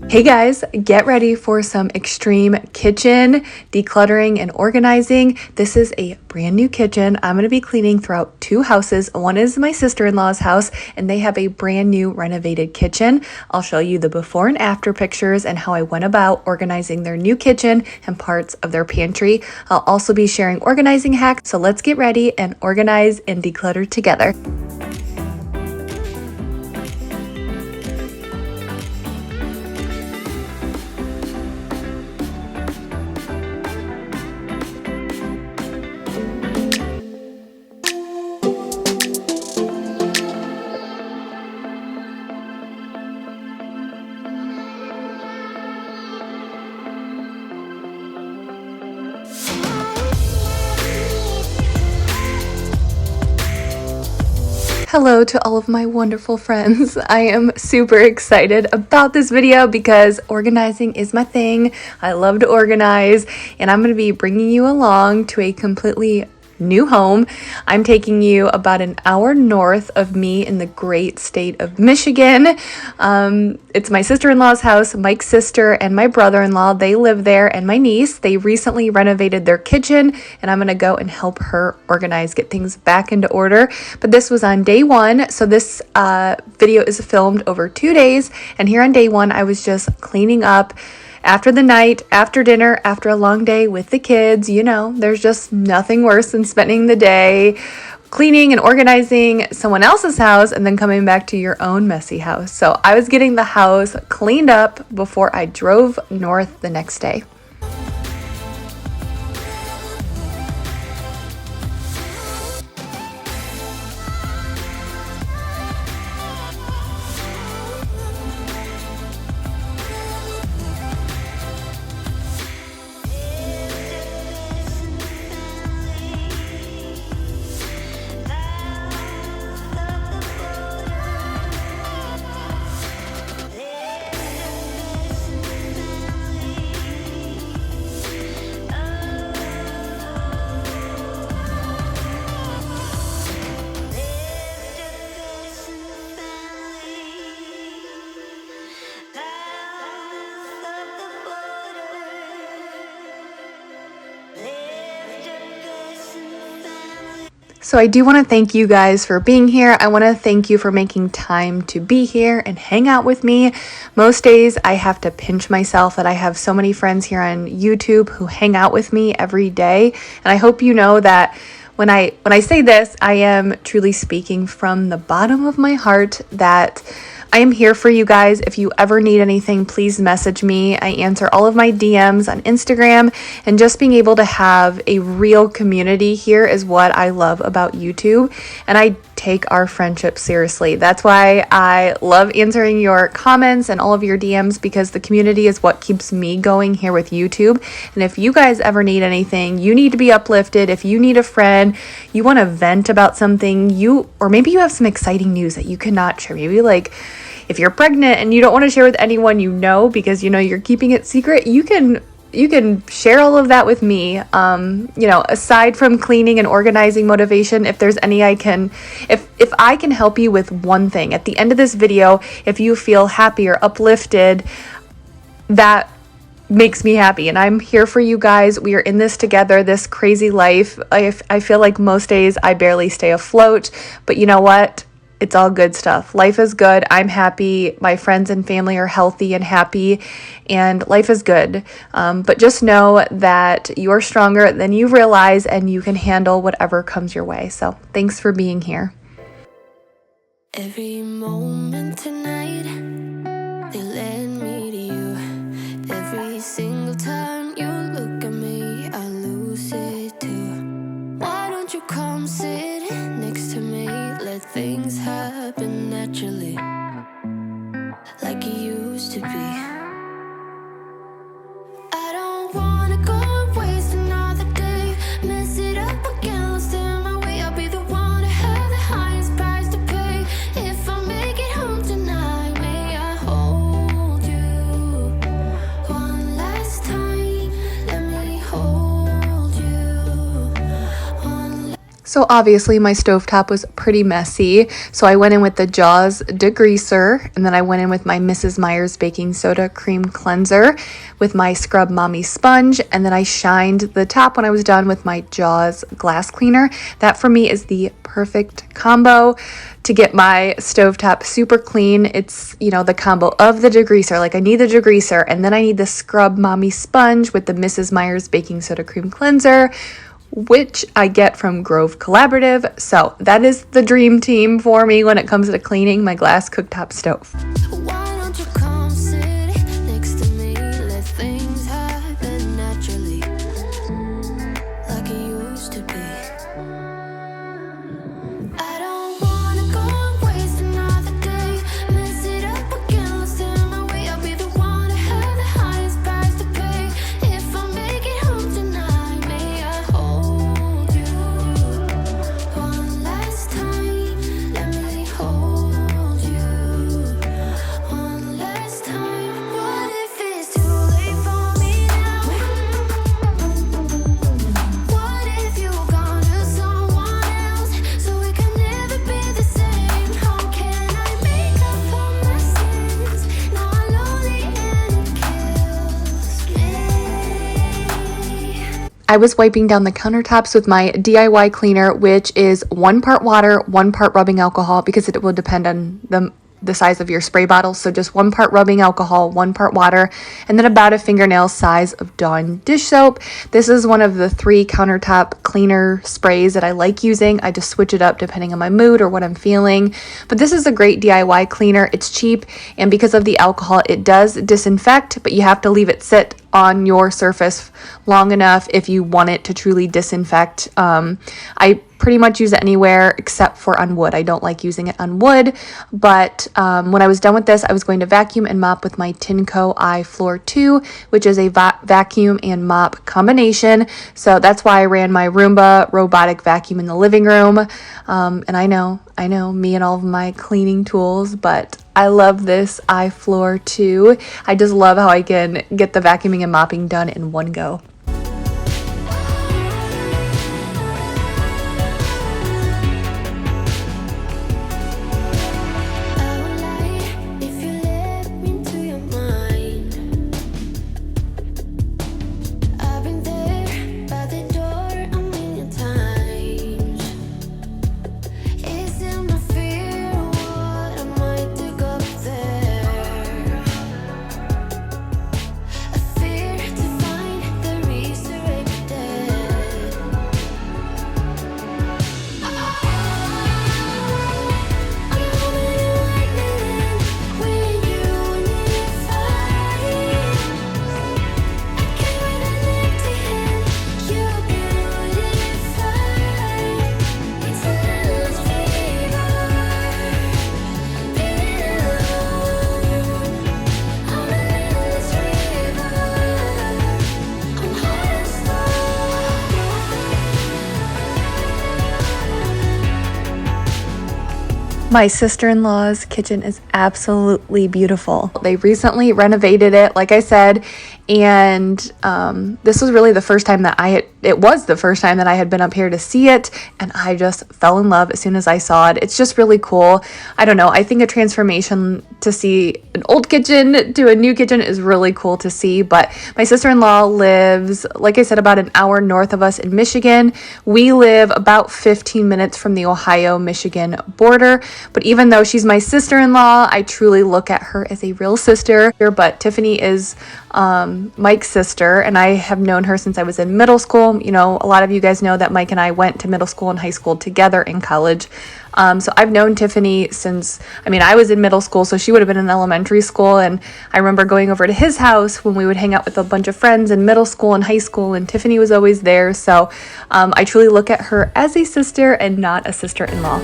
Hey guys, get ready for some extreme kitchen decluttering and organizing. This is a brand new kitchen. I'm going to be cleaning throughout two houses. One is my sister-in-law's house, and they have a brand new renovated kitchen. I'll show you the before and after pictures and how I went about organizing their new kitchen and parts of their pantry. I'll also be sharing organizing hacks, so let's get ready and organize and declutter together. Hello to all of my wonderful friends. I am super excited about this video because organizing is my thing. I love to organize, and I'm going to be bringing you along to a completely new home. I'm taking you about an hour north of me in the great state of Michigan. It's my sister-in-law's house, Mike's sister, and my brother-in-law. They live there, and my niece. They recently renovated their kitchen, and I'm gonna go and help her organize, get things back into order. But this was on day one, so this video is filmed over 2 days, and here on day one, I was just cleaning up. After the night, after dinner, after a long day with the kids, you know, there's just nothing worse than spending the day cleaning and organizing someone else's house and then coming back to your own messy house. So I was getting the house cleaned up before I drove north the next day. So I do want to thank you guys for being here. I want to thank you for making time to be here and hang out with me. Most days I have to pinch myself that I have so many friends here on YouTube who hang out with me every day. And I hope you know that when I say this, I am truly speaking from the bottom of my heart, that I am here for you guys. If you ever need anything, please message me. I answer all of my DMs on Instagram, and just being able to have a real community here is what I love about YouTube, and I take our friendship seriously. That's why I love answering your comments and all of your DMs, because the community is what keeps me going here with YouTube. And if you guys ever need anything, you need to be uplifted, if you need a friend, you want to vent about something, or maybe you have some exciting news that you cannot share, maybe like if you're pregnant and you don't want to share with anyone you know because you know you're keeping it secret, you can share all of that with me. Aside from cleaning and organizing motivation, if there's any if I can help you with one thing at the end of this video, if you feel happy or uplifted, that makes me happy, and I'm here for you guys. We are in this together, this crazy life. I feel like most days I barely stay afloat, but you know what? It's all good stuff. Life is good. I'm happy. My friends and family are healthy and happy, and life is good. But just know that you're stronger than you realize, and you can handle whatever comes your way. So thanks for being here. Every moment tonight, they led me to you. Every single time you look at me, I lose it too. Why don't you come sit next to me? Let things happen naturally, like it used to be. I don't wanna go and waste another day, mess it up again, lost in my way. I'll be the one to have the highest price to pay. If I make it home tonight, may I hold you one last time? Let me hold you one last So obviously my stovetop was pretty messy. So I went in with the Jaws degreaser, and then I went in with my Mrs. Meyer's baking soda cream cleanser with my Scrub Mommy sponge, and then I shined the top when I was done with my Jaws glass cleaner. That for me is the perfect combo to get my stovetop super clean. It's, you know, the combo of the degreaser. Like I need the degreaser, and then I need the Scrub Mommy sponge with the Mrs. Meyer's baking soda cream cleanser, which I get from Grove Collaborative. So that is the dream team for me when it comes to cleaning my glass cooktop stove. Why don't you come sit next to me? Let things happen naturally, like it used to be. I don't wanna go and waste another day. Mess it up again, lost in my way. I'll be the one to have the highest price to pay. If I make it home tonight, may I hold you one last time? Let me hold you one last time. What if it's too late for me now? What if you've gone to someone else, so we can never be the same? How can I make up for my sins? Now I'm lonely and it kills me. I was wiping down the countertops with my DIY cleaner, which is 1 part water, 1 part rubbing alcohol, because it will depend on the size of your spray bottle. So just 1 part rubbing alcohol, 1 part water, and then about a fingernail size of Dawn dish soap. This is one of the 3 countertop cleaner sprays that I like using. I just switch it up depending on my mood or what I'm feeling. But this is a great DIY cleaner. It's cheap, and because of the alcohol, it does disinfect, but you have to leave it sit on your surface long enough if you want it to truly disinfect. I pretty much use it anywhere except for on wood. I don't like using it on wood, but when I was done with this, I was going to vacuum and mop with my Tinco iFloor 2, which is a vacuum and mop combination. So that's why I ran my Roomba robotic vacuum in the living room. And I know, me and all of my cleaning tools, but I love this iFloor 2. I just love how I can get the vacuuming and mopping done in one go. If you let me into your mind, I've been there by the door a million times. Isn't my fear what I might dig up there? A fear to find the resurrected. My sister-in-law's kitchen is absolutely beautiful. They recently renovated it, like I said, and this was really the first time that it was the first time that I had been up here to see it, and I just fell in love as soon as I saw it. It's just really cool. I don't know, I think a transformation to see an old kitchen to a new kitchen is really cool to see, but my sister-in-law lives, like I said, about an hour north of us in Michigan. We live about 15 minutes from the Ohio-Michigan border, but even though she's my sister-in-law, I truly look at her as a real sister. But Tiffany is Mike's sister, and I have known her since I was in middle school. You know, a lot of you guys know that Mike and I went to middle school and high school together in college. So I've known Tiffany since, I was in middle school, so she would have been in elementary school, and I remember going over to his house when we would hang out with a bunch of friends in middle school and high school, and Tiffany was always there. So I truly look at her as a sister and not a sister-in-law.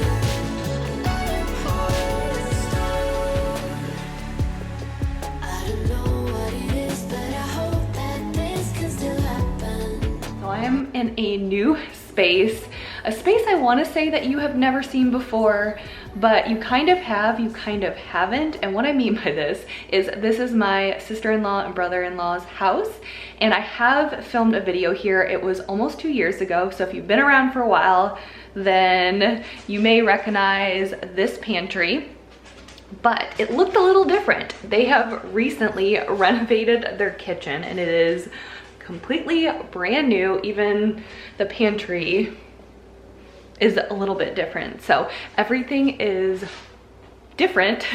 In a new space. a space I want to say that you have never seen before, but you kind of have, you kind of haven't. And what I mean by this is my sister-in-law and brother-in-law's house, and I have filmed a video here. It was almost 2 years ago, so if you've been around for a while, then you may recognize this pantry. But it looked a little different. They have recently renovated their kitchen, and it is completely brand new. Even the pantry is a little bit different. So everything is different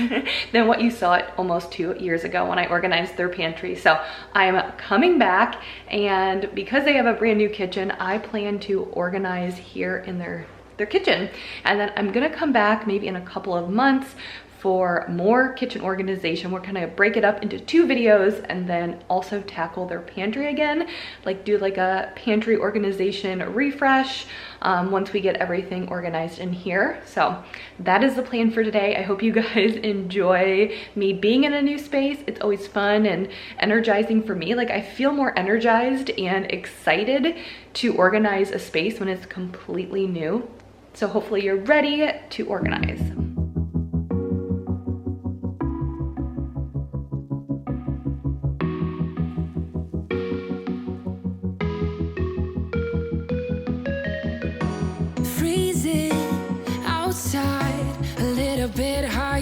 than what you saw it almost 2 years ago when I organized their pantry. So I'm coming back, and because they have a brand new kitchen, I plan to organize here in their kitchen. And then I'm gonna come back maybe in a couple of months for more kitchen organization. We're gonna break it up into 2 videos and then also tackle their pantry again, like do like a pantry organization refresh once we get everything organized in here. So that is the plan for today. I hope you guys enjoy me being in a new space. It's always fun and energizing for me. Like, I feel more energized and excited to organize a space when it's completely new. So hopefully you're ready to organize.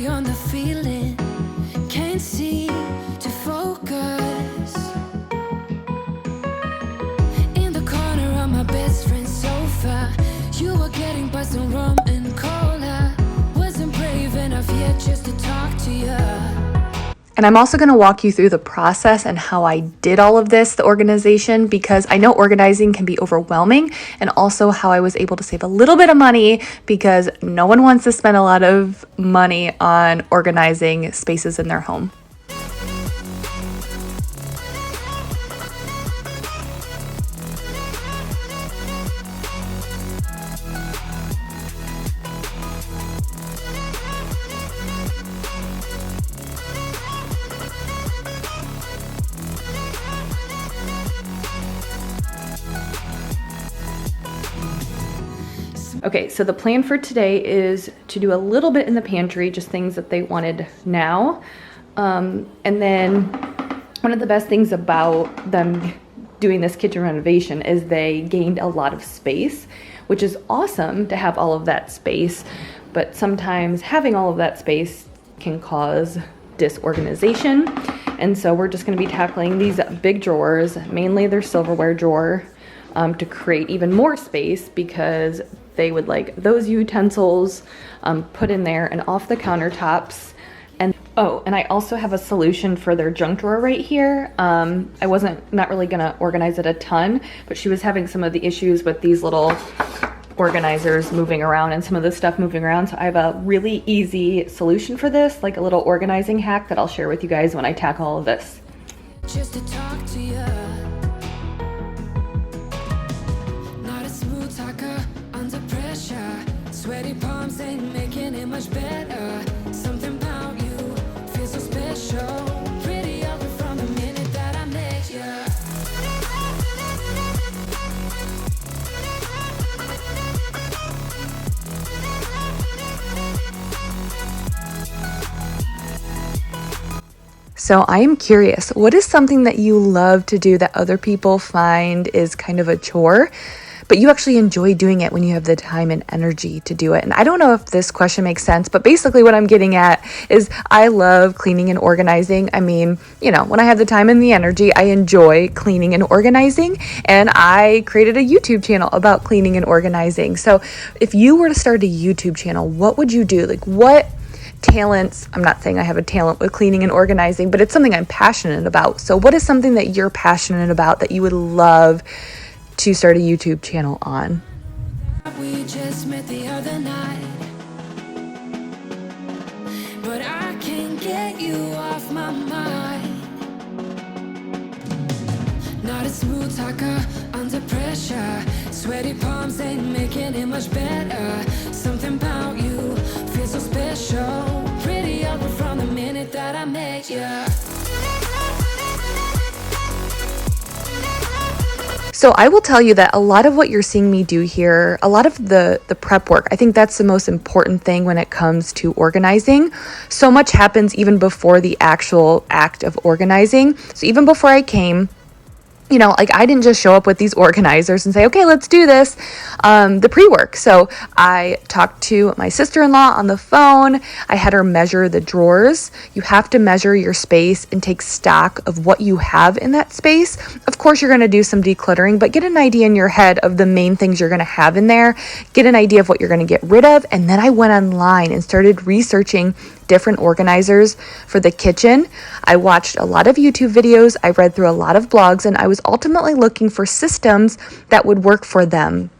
On the feeling, can't seem to focus. In the corner of my best friend's sofa, you were getting buzzed on rum and cola. Wasn't brave enough yet just to talk to you. And I'm also going to walk you through the process and how I did all of this, the organization, because I know organizing can be overwhelming, and also how I was able to save a little bit of money because no one wants to spend a lot of money on organizing spaces in their home. Okay, so the plan for today is to do a little bit in the pantry, just things that they wanted now. And then one of the best things about them doing this kitchen renovation is they gained a lot of space, which is awesome to have all of that space. But sometimes having all of that space can cause disorganization. And so we're just gonna be tackling these big drawers, mainly their silverware drawer, to create even more space, because they would like those utensils put in there and off the countertops. And oh, and I also have a solution for their junk drawer right here. I wasn't not really gonna organize it a ton, but she was having some of the issues with these little organizers moving around and some of the stuff moving around. So I have a really easy solution for this, like a little organizing hack that I'll share with you guys when I tackle all of this. Just to talk to you. Not a smooth talker under pressure. Sweaty palms ain't making it much better. Something about you feels so special. Pretty over from the minute that I met you. So I am curious, what is something that you love to do that other people find is kind of a chore, but you actually enjoy doing it when you have the time and energy to do it? And I don't know if this question makes sense, but basically what I'm getting at is I love cleaning and organizing. I mean, you know, when I have the time and the energy, I enjoy cleaning and organizing. And I created a YouTube channel about cleaning and organizing. So if you were to start a YouTube channel, what would you do? Like, what talents, I'm not saying I have a talent with cleaning and organizing, but it's something I'm passionate about. So what is something that you're passionate about that you would love to start a YouTube channel on? We just met the other night, but I can't get you off my mind. Not a smooth talker under pressure. Sweaty palms ain't making it much better. Something about you feels so special. Pretty over from the minute that I met you. So I will tell you that a lot of what you're seeing me do here, a lot of the prep work, I think that's the most important thing when it comes to organizing. So much happens even before the actual act of organizing. So even before I came, you know, like I didn't just show up with these organizers and say, okay, let's do this, the pre-work. So I talked to my sister-in-law on the phone. I had her measure the drawers. You have to measure your space and take stock of what you have in that space. Of course, you're going to do some decluttering, but get an idea in your head of the main things you're going to have in there. Get an idea of what you're going to get rid of. And then I went online and started researching different organizers for the kitchen. I watched a lot of YouTube videos, I read through a lot of blogs, and I was ultimately looking for systems that would work for them.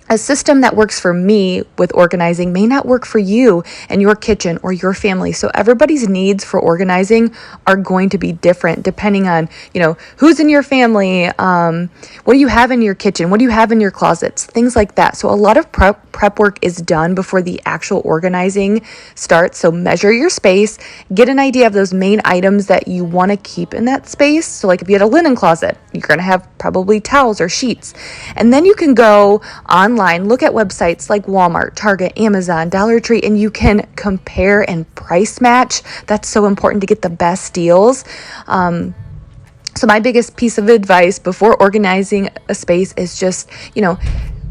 A system that works for me with organizing may not work for you and your kitchen or your family. So everybody's needs for organizing are going to be different depending on, you know, who's in your family, what do you have in your kitchen, what do you have in your closets, things like that. So a lot of prep work is done before the actual organizing starts. So measure your space, get an idea of those main items that you want to keep in that space. So like if you had a linen closet, you're going to have probably towels or sheets. And then you can go online, look at websites like Walmart, Target, Amazon, Dollar Tree, and you can compare and price match. That's so important to get the best deals. So my biggest piece of advice before organizing a space is just, you know,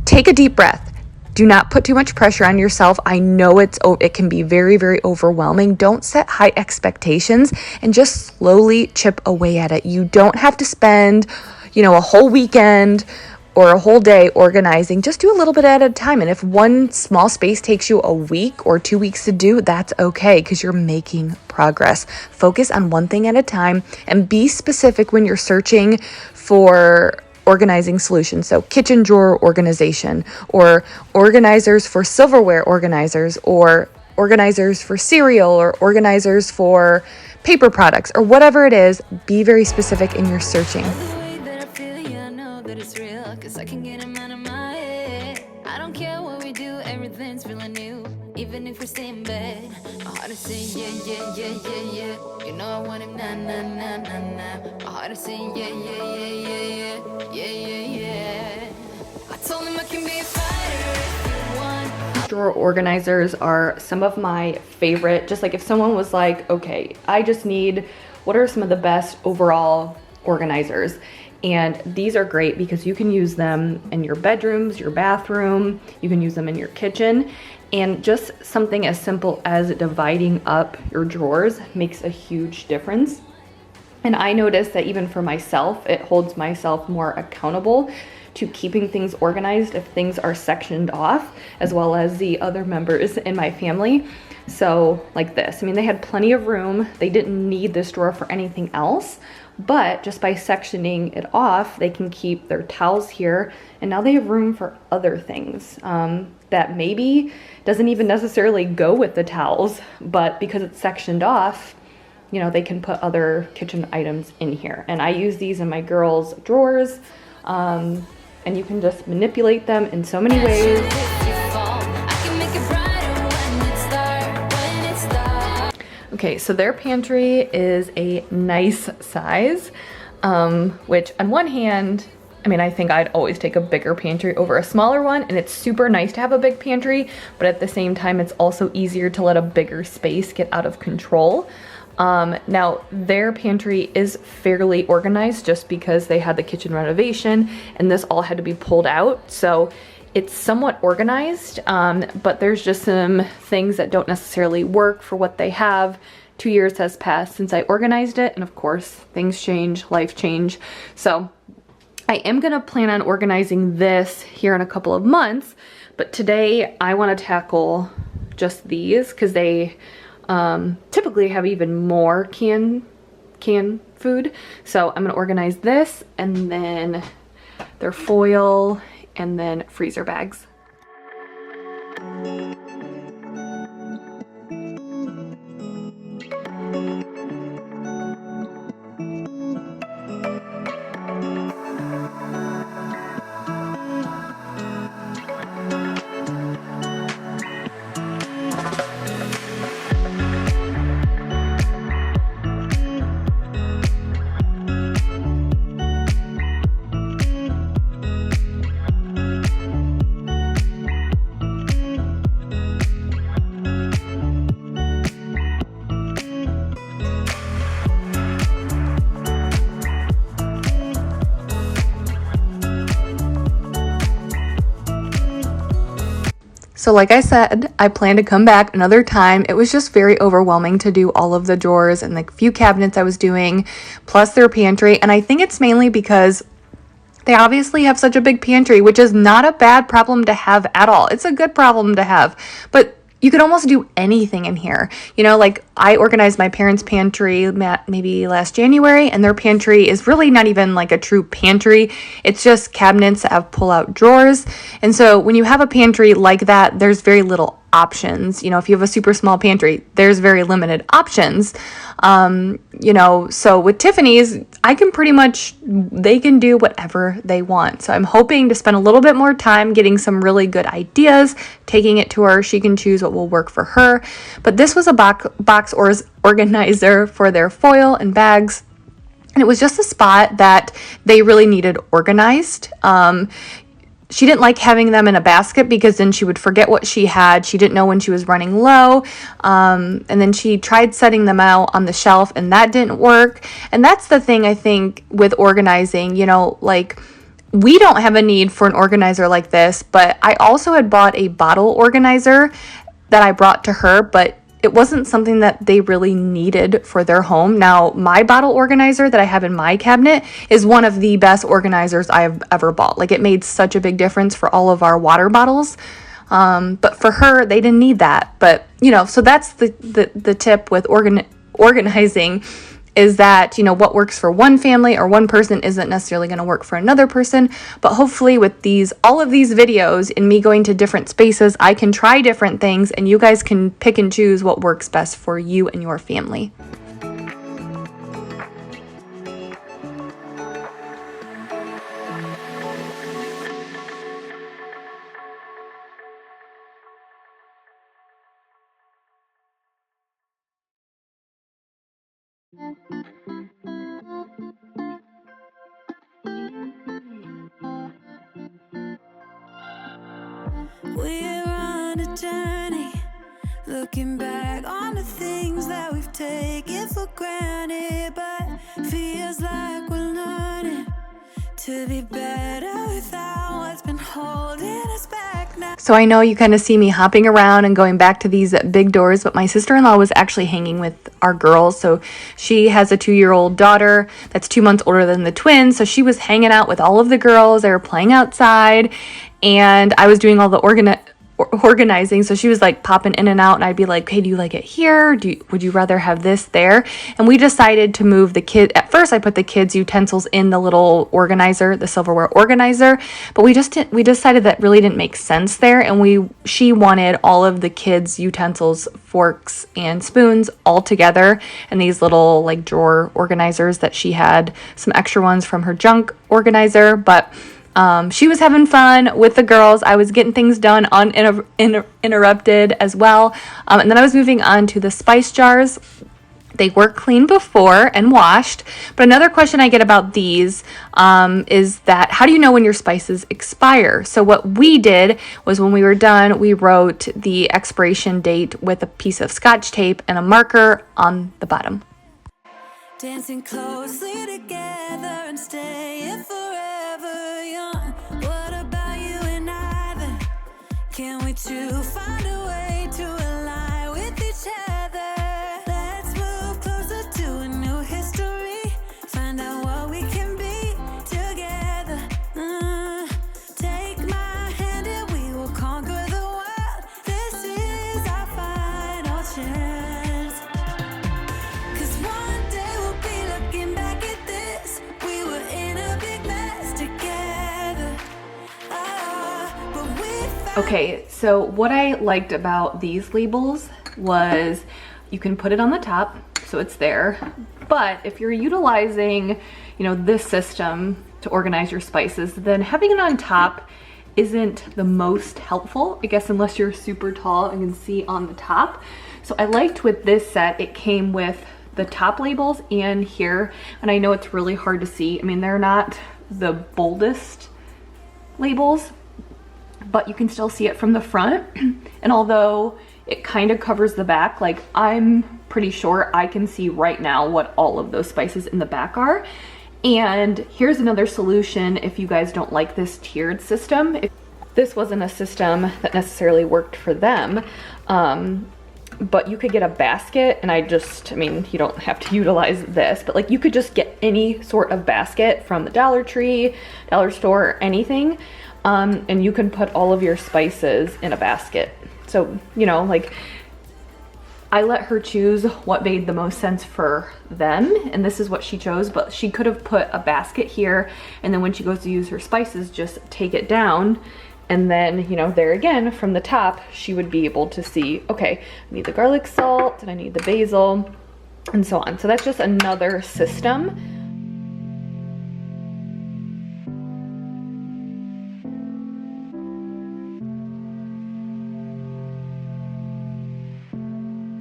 take a deep breath. Do not put too much pressure on yourself. I know it can be very, very overwhelming. Don't set high expectations and just slowly chip away at it. You don't have to spend, you know, a whole weekend or a whole day organizing. Just do a little bit at a time. And if one small space takes you a week or 2 weeks to do, that's okay because you're making progress. Focus on one thing at a time and be specific when you're searching for organizing solutions. So kitchen drawer organization, or organizers for silverware organizers, or organizers for cereal, or organizers for paper products, or whatever it is. Be very specific in your searching. Cause I can get them out of my head. I don't care what we do, everything's feeling new. Even if we stay in bed, my heart is saying yeah, yeah, yeah, yeah, yeah. You know I want him, nah, nah, nah, nah, nah. My heart is saying yeah, yeah, yeah, yeah, yeah, yeah, yeah, yeah. I told him I can be a fighter if you want. Drawer organizers are some of my favorite. Just like if someone was like, okay, I just need, what are some of the best overall organizers? And these are great because you can use them in your bedrooms, your bathroom, you can use them in your kitchen. And just something as simple as dividing up your drawers makes a huge difference. And I noticed that even for myself, it holds myself more accountable to keeping things organized if things are sectioned off, as well as the other members in my family. So like this, I mean, they had plenty of room. They didn't need this drawer for anything else. But just by sectioning it off, they can keep their towels here, and now they have room for other things that maybe doesn't even necessarily go with the towels, but because it's sectioned off, you know, they can put other kitchen items in here. And I use these in my girls' drawers, and you can just manipulate them in so many ways. Okay, so their pantry is a nice size, which on one hand, I mean, I think I'd always take a bigger pantry over a smaller one, and it's super nice to have a big pantry, but at the same time, it's also easier to let a bigger space get out of control. Now, their pantry is fairly organized just because they had the kitchen renovation, and this all had to be pulled out, so it's somewhat organized, but there's just some things that don't necessarily work for what they have. 2 years has passed since I organized it, and of course, things change, life change. So I am gonna plan on organizing this here in a couple of months, but today I wanna tackle just these because they typically have even more canned food. So I'm gonna organize this, and then their foil, and then freezer bags. So like I said, I plan to come back another time. It was just very overwhelming to do all of the drawers and the few cabinets I was doing, plus their pantry. And I think it's mainly because they obviously have such a big pantry, which is not a bad problem to have at all. It's a good problem to have, but you could almost do anything in here. You know, like I organized my parents' pantry maybe last January, and their pantry is really not even like a true pantry. It's just cabinets that have pull-out drawers. And so when you have a pantry like that, there's very little options. You know, if you have a super small pantry, there's very limited options. You know, so with Tiffany's, I can pretty much, they can do whatever they want. So I'm hoping to spend a little bit more time getting some really good ideas, taking it to her. She can choose what will work for her. But this was a box organizer for their foil and bags. And it was just a spot that they really needed organized. She didn't like having them in a basket because then she would forget what she had. She didn't know when she was running low. And then she tried setting them out on the shelf and that didn't work. And that's the thing I think with organizing, you know, like we don't have a need for an organizer like this, but I also had bought a bottle organizer that I brought to her, but it wasn't something that they really needed for their home. Now, my bottle organizer that I have in my cabinet is one of the best organizers I've ever bought. Like, it made such a big difference for all of our water bottles. But for her, they didn't need that. But, you know, so that's the tip with organizing is that, you know, what works for one family or one person isn't necessarily going to work for another person. But hopefully with all of these videos and me going to different spaces, I can try different things and you guys can pick and choose what works best for you and your family. We're on a journey, looking back on the things that we've taken for granted, but feels like we're learning to be better without what's been holding us back now. So I know you kind of see me hopping around and going back to these big doors, but my sister-in-law was actually hanging with our girls. So she has a 2-year-old daughter that's 2 months older than the twins. So she was hanging out with all of the girls. They were playing outside and I was doing all the organizing. So she was like popping in and out and I'd be like, hey, do you like it here? Would you rather have this there? And we decided to move at first I put the kids' utensils in the little organizer, the silverware organizer, but we decided that really didn't make sense there. And she wanted all of the kids' utensils, forks and spoons all together in these little like drawer organizers that she had some extra ones from her junk organizer. But she was having fun with the girls. I was getting things done uninterrupted as well. And then I was moving on to the spice jars. They were cleaned before and washed. But another question I get about these is that how do you know when your spices expire? So what we did was when we were done, we wrote the expiration date with a piece of Scotch tape and a marker on the bottom. Dancing closely together and staying forever young. What about you and I then? Can we two find a way to align with each other? Let's move closer to a new history. Find out what we can be together. Take my hand and we will conquer the world. This is our final chance. 'Cause one day we'll be looking back at this. We were in a big mess together. But we found. Okay, so what I liked about these labels was you can put it on the top, so it's there. But if you're utilizing, you know, this system to organize your spices, then having it on top isn't the most helpful, I guess, unless you're super tall and can see on the top. So I liked with this set, it came with the top labels and here, and I know it's really hard to see. I mean, they're not the boldest labels, but you can still see it from the front. And although it kind of covers the back, like I'm pretty sure I can see right now what all of those spices in the back are. And here's another solution if you guys don't like this tiered system. this wasn't a system that necessarily worked for them. But you could get a basket, and I mean, you don't have to utilize this, but like you could just get any sort of basket from the Dollar Tree, Dollar Store, anything. And you can put all of your spices in a basket. So, you know, like I let her choose what made the most sense for them, and this is what she chose, but she could have put a basket here, and then when she goes to use her spices, just take it down. And then, you know, there again, from the top, she would be able to see, okay, I need the garlic salt, and I need the basil, and so on. So that's just another system.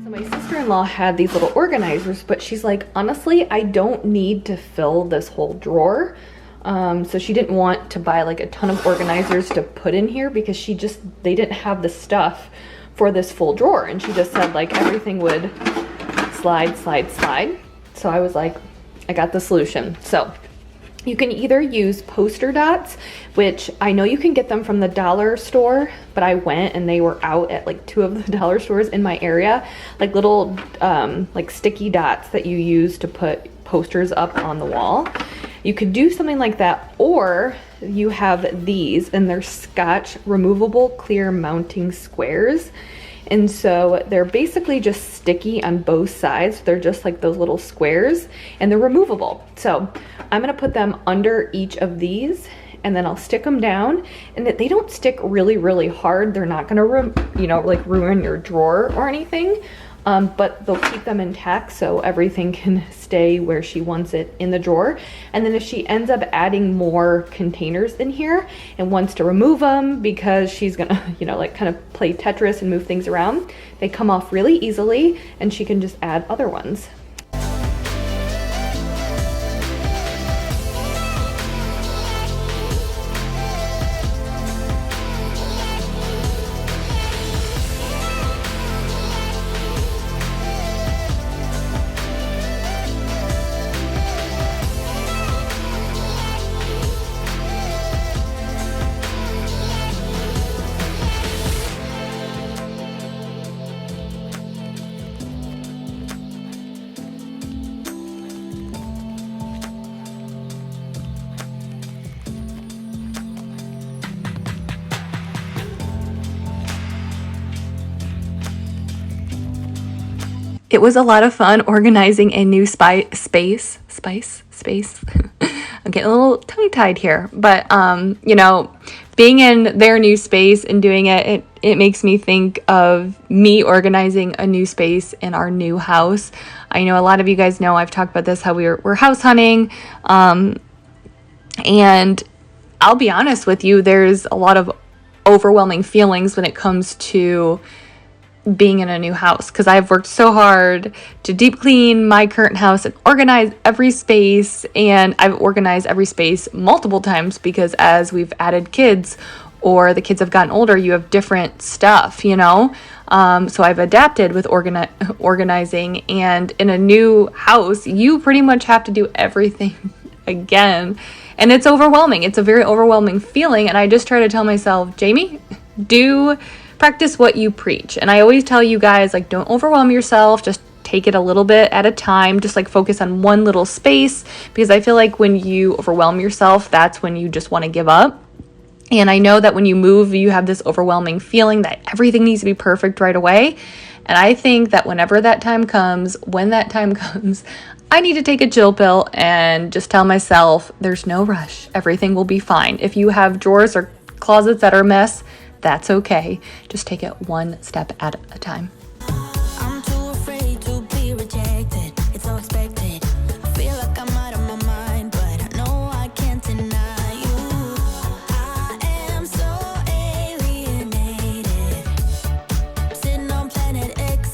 So my sister-in-law had these little organizers, but she's like, honestly, I don't need to fill this whole drawer. So she didn't want to buy like a ton of organizers to put in here because they didn't have the stuff for this full drawer. And she just said like everything would slide, slide, slide. So I was like, I got the solution. So you can either use poster dots, which I know you can get them from the dollar store, but I went and they were out at like 2 of the dollar stores in my area, like little like sticky dots that you use to put posters up on the wall. You could do something like that, or you have these, and they're Scotch removable clear mounting squares. And so they're basically just sticky on both sides. They're just like those little squares, and they're removable. So I'm gonna put them under each of these, and then I'll stick them down, and they don't stick really, really hard. They're not gonna, you know, like ruin your drawer or anything. But they'll keep them intact so everything can stay where she wants it in the drawer. And then if she ends up adding more containers in here and wants to remove them because she's gonna, you know, like kind of play Tetris and move things around, they come off really easily and she can just add other ones. It was a lot of fun organizing a new space. I'm getting a little tongue-tied here, but you know, being in their new space and doing it makes me think of me organizing a new space in our new house. I know a lot of you guys know I've talked about this, how we're house hunting, and I'll be honest with you, there's a lot of overwhelming feelings when it comes to being in a new house, because I've worked so hard to deep clean my current house and organize every space, and I've organized every space multiple times because as we've added kids or the kids have gotten older, you have different stuff, you know. So I've adapted with organizing, and in a new house you pretty much have to do everything again, and it's overwhelming. It's a very overwhelming feeling, and I just try to tell myself, Jamie, practice what you preach. And I always tell you guys, like, don't overwhelm yourself, just take it a little bit at a time, just like focus on one little space, because I feel like when you overwhelm yourself, that's when you just want to give up. And I know that when you move, you have this overwhelming feeling that everything needs to be perfect right away. And I think that when that time comes, I need to take a chill pill and just tell myself there's no rush. Everything will be fine. If you have drawers or closets that are a mess, that's okay. Just take it one step at a time. I'm too afraid to be rejected. It's so expected. I feel like I'm out of my mind, but I know I can't deny you. I am so alienated. Sitting on planet X.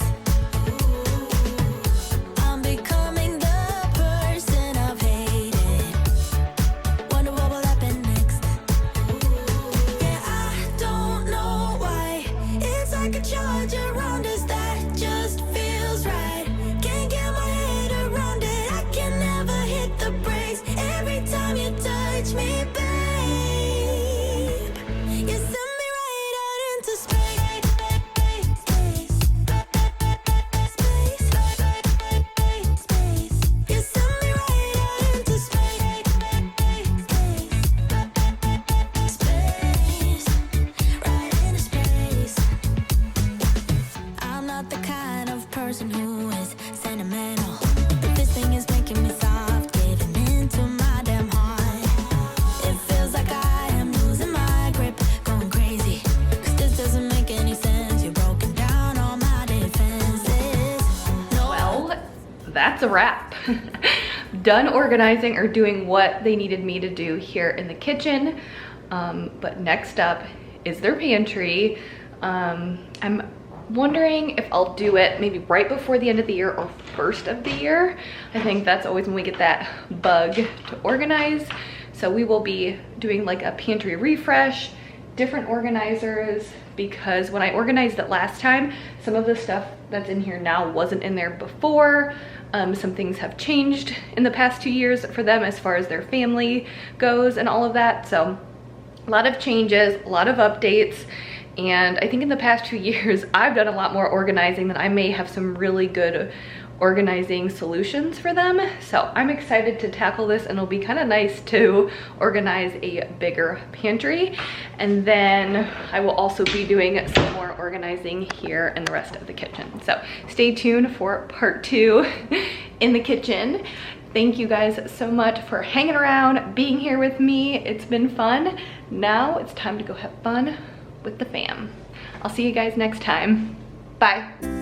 I'm becoming the person I've hated. Wonder what will happen next. Yeah, I don't know why. It's like a charge around us that just feels right. Can't get my head around it. I can never hit the brakes. Every time you touch me, babe, you set that's a wrap. Done organizing or doing what they needed me to do here in the kitchen. But next up is their pantry. I'm wondering if I'll do it maybe right before the end of the year or first of the year. I think that's always when we get that bug to organize. So we will be doing like a pantry refresh, different organizers, because when I organized it last time, some of the stuff that's in here now wasn't in there before. Some things have changed in the past 2 years for them as far as their family goes and all of that. So a lot of changes, a lot of updates. And I think in the past 2 years, I've done a lot more organizing than I may have some really good organizing solutions for them. So I'm excited to tackle this, and it'll be kind of nice to organize a bigger pantry. And then I will also be doing some more organizing here in the rest of the kitchen. So stay tuned for part 2 in the kitchen. Thank you guys so much for hanging around, being here with me. It's been fun. Now it's time to go have fun with the fam. I'll see you guys next time. Bye.